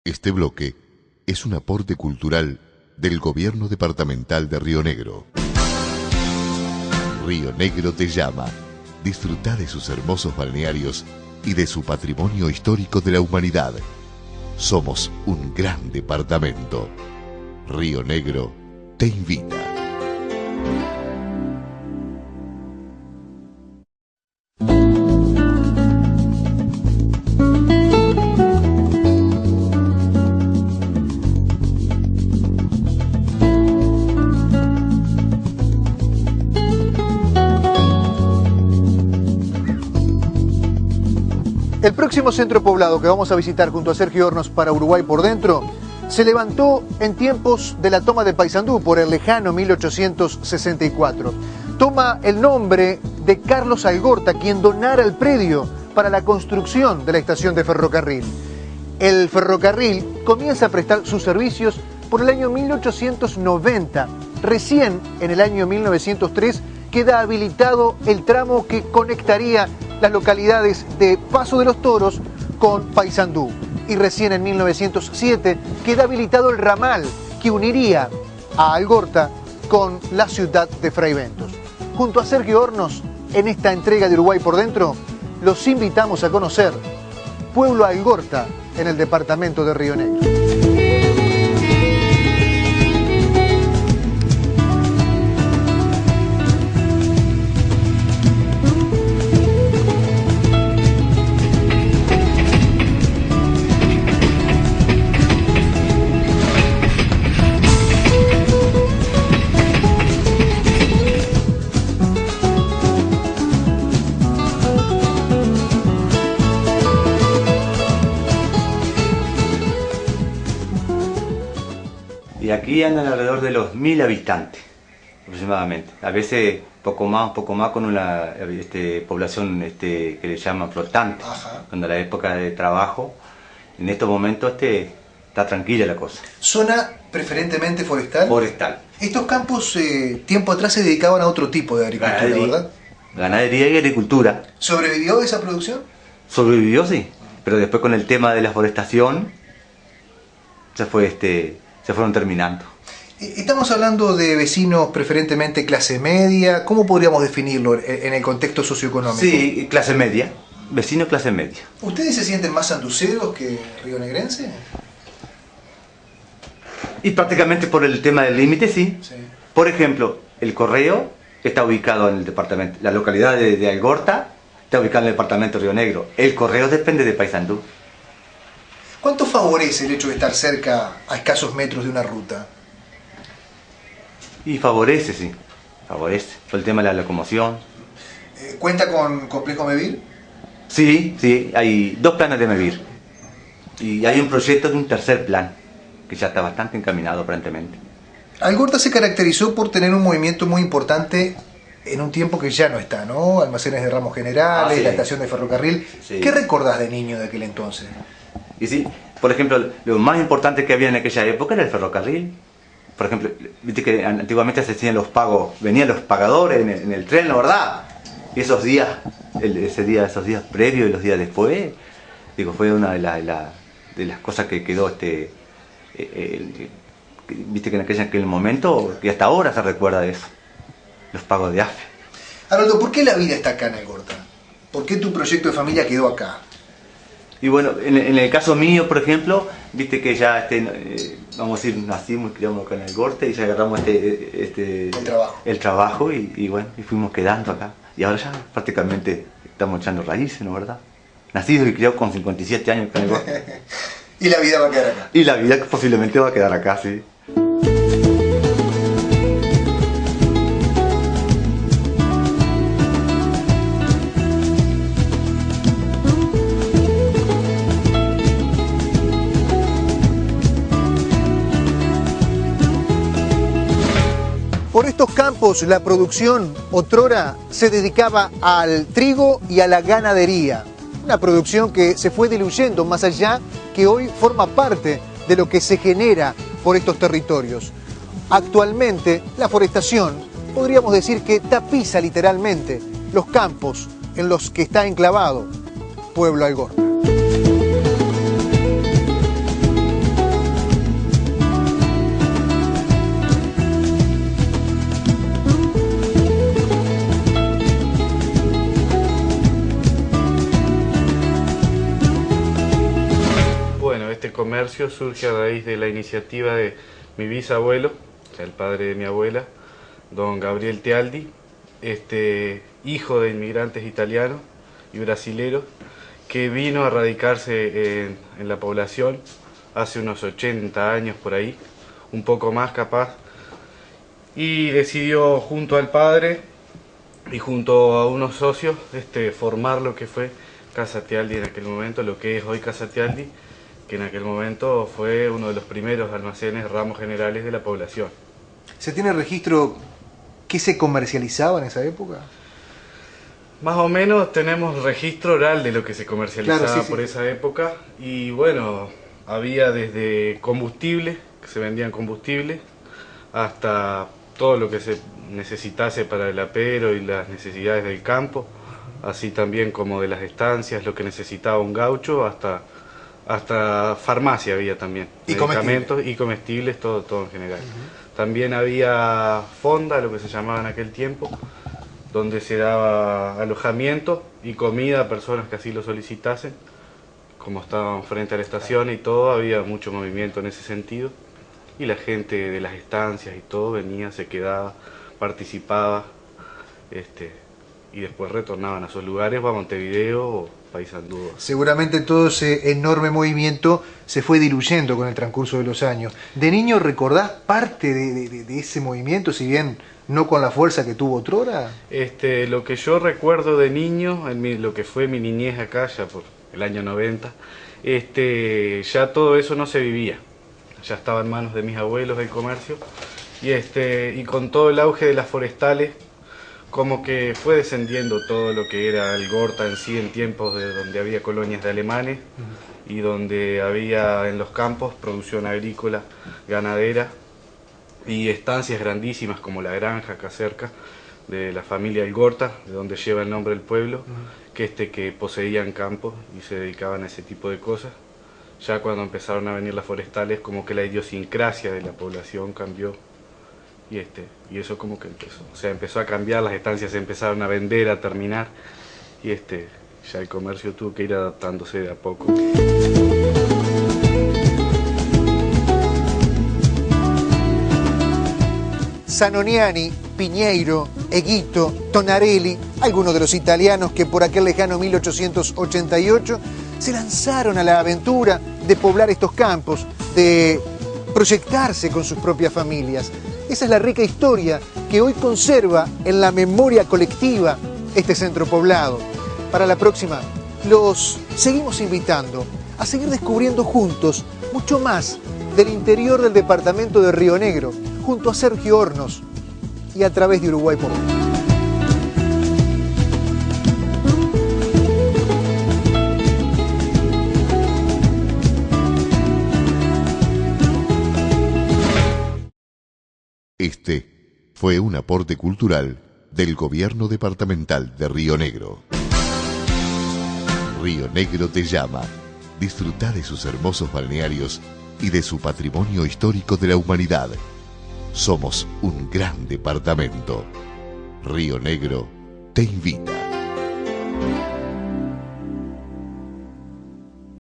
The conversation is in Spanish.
Este bloque es un aporte cultural del Gobierno Departamental de Río Negro. Río Negro te llama. Disfruta de sus hermosos balnearios y de su patrimonio histórico de la humanidad. Somos un gran departamento. Río Negro te invita. El próximo centro poblado que vamos a visitar junto a Sergio Hornos para Uruguay por Dentro se levantó en tiempos de la toma de Paysandú por el lejano 1864. Toma el nombre de Carlos Algorta, quien donara el predio para la construcción de la estación de ferrocarril. El ferrocarril comienza a prestar sus servicios por el año 1890. Recién en el año 1903 queda habilitado el tramo que conectaría las localidades de Paso de los Toros con Paysandú. Y recién en 1907 queda habilitado el ramal que uniría a Algorta con la ciudad de Fraiventos. Junto a Sergio Hornos, en esta entrega de Uruguay por Dentro, los invitamos a conocer Pueblo Algorta en el departamento de Río Negro. Y aquí andan alrededor de los 1000 habitantes, aproximadamente. A veces poco más con una población que le llaman flotante. Ajá. Cuando la época de trabajo, en estos momentos está tranquila la cosa. ¿Zona preferentemente forestal? Forestal. Estos campos tiempo atrás se dedicaban a otro tipo de agricultura, ¿verdad? Ganadería y agricultura. ¿Sobrevivió esa producción? Sobrevivió, sí. Pero después con el tema de la forestación se fueron terminando. Estamos hablando de vecinos preferentemente clase media. ¿Cómo podríamos definirlo en el contexto socioeconómico? Sí, clase media. Vecinos clase media. ¿Ustedes se sienten más sanduceros que rionegrenses? Y prácticamente por el tema del límite, sí. Por ejemplo, el correo está ubicado en el departamento, la localidad de Algorta está ubicada en el departamento de Río Negro. El correo depende de Paysandú. ¿Cuánto favorece el hecho de estar cerca a escasos metros de una ruta? Y favorece, sí. Favorece. Por el tema de la locomoción. ¿Cuenta con complejo MEVIR? Sí, hay 2 planes de MEVIR. Y hay un proyecto de un tercer plan, que ya está bastante encaminado aparentemente. Algorta se caracterizó por tener un movimiento muy importante en un tiempo que ya no está, ¿no? Almacenes de ramos generales, la estación de ferrocarril. Sí. ¿Qué recordás de niño de aquel entonces? Y sí, por ejemplo, lo más importante que había en aquella época era el ferrocarril. Por ejemplo, viste que antiguamente se hacían los pagos, venían los pagadores en el tren, ¿no, verdad? Y esos días previos y los días después, fue una de las cosas que quedó, viste que en aquel momento, que hasta ahora se recuerda de eso, los pagos de AFE. Haroldo, ¿por qué la vida está acá en Algorta? ¿Por qué tu proyecto de familia quedó acá? Y bueno, en el caso mío, por ejemplo, viste que ya, vamos a decir, nacimos y criamos acá en Algorta y ya agarramos el trabajo y bueno, y fuimos quedando acá. Y ahora ya prácticamente estamos echando raíces, ¿no, verdad? Nacido y criado con 57 años acá en Algorta. ¿Y la vida va a quedar acá? Y la vida posiblemente va a quedar acá, sí. Por estos campos la producción otrora se dedicaba al trigo y a la ganadería. Una producción que se fue diluyendo más allá, que hoy forma parte de lo que se genera por estos territorios. Actualmente la forestación, podríamos decir que tapiza literalmente los campos en los que está enclavado Pueblo Algorta. bueno, este comercio surge a raíz de la iniciativa de mi bisabuelo, o sea, el padre de mi abuela, don Gabriel Tealdi, hijo de inmigrantes italianos y brasileros, que vino a radicarse en la población hace unos 80 años por ahí, un poco más capaz, y decidió junto al padre y junto a unos socios formar lo que fue Casa Tealdi en aquel momento, lo que es hoy Casa Tealdi, que en aquel momento fue uno de los primeros almacenes ramos generales de la población. ¿Se tiene registro qué se comercializaba en esa época? Más o menos tenemos registro oral de lo que se comercializaba, claro, sí, por esa época, y bueno, había desde combustible, que se vendían combustibles, hasta todo lo que se necesitase para el apero y las necesidades del campo, así también como de las estancias, lo que necesitaba un gaucho, hasta farmacia había también, y medicamentos y comestibles, todo en general. También había fonda, lo que se llamaba en aquel tiempo, donde se daba alojamiento y comida a personas que así lo solicitasen. Como estaban frente a la estación y todo, había mucho movimiento en ese sentido. Y la gente de las estancias y todo venía, se quedaba, participaba, y después retornaban a sus lugares, o a Montevideo o Paysandú. Seguramente todo ese enorme movimiento se fue diluyendo con el transcurso de los años. ¿De niño recordás parte de ese movimiento, si bien no con la fuerza que tuvo otrora? Lo que yo recuerdo de niño, lo que fue mi niñez acá, ya por el año 90, ya todo eso no se vivía. Ya estaba en manos de mis abuelos el comercio, y con todo el auge de las forestales, como que fue descendiendo todo lo que era el Gorta en sí, en tiempos donde había colonias de alemanes y donde había en los campos producción agrícola, ganadera y estancias grandísimas como la granja acá cerca de la familia Algorta, de donde lleva el nombre del pueblo, que poseían campos y se dedicaban a ese tipo de cosas. Ya cuando empezaron a venir las forestales, como que la idiosincrasia de la población cambió. Y eso como que empezó. O sea, empezó a cambiar, las estancias se empezaron a vender, a terminar. Y ya el comercio tuvo que ir adaptándose de a poco. Zanoniani, Piñeiro, Eguito, Tonarelli, algunos de los italianos que por aquel lejano 1888 se lanzaron a la aventura de poblar estos campos, de proyectarse con sus propias familias. Esa es la rica historia que hoy conserva en la memoria colectiva este centro poblado. Para la próxima, los seguimos invitando a seguir descubriendo juntos mucho más del interior del departamento de Río Negro, junto a Sergio Hornos y a través de Uruguay por Dentro. Este fue un aporte cultural del Gobierno Departamental de Río Negro. Río Negro te llama. Disfruta de sus hermosos balnearios y de su patrimonio histórico de la humanidad. Somos un gran departamento. Río Negro te invita.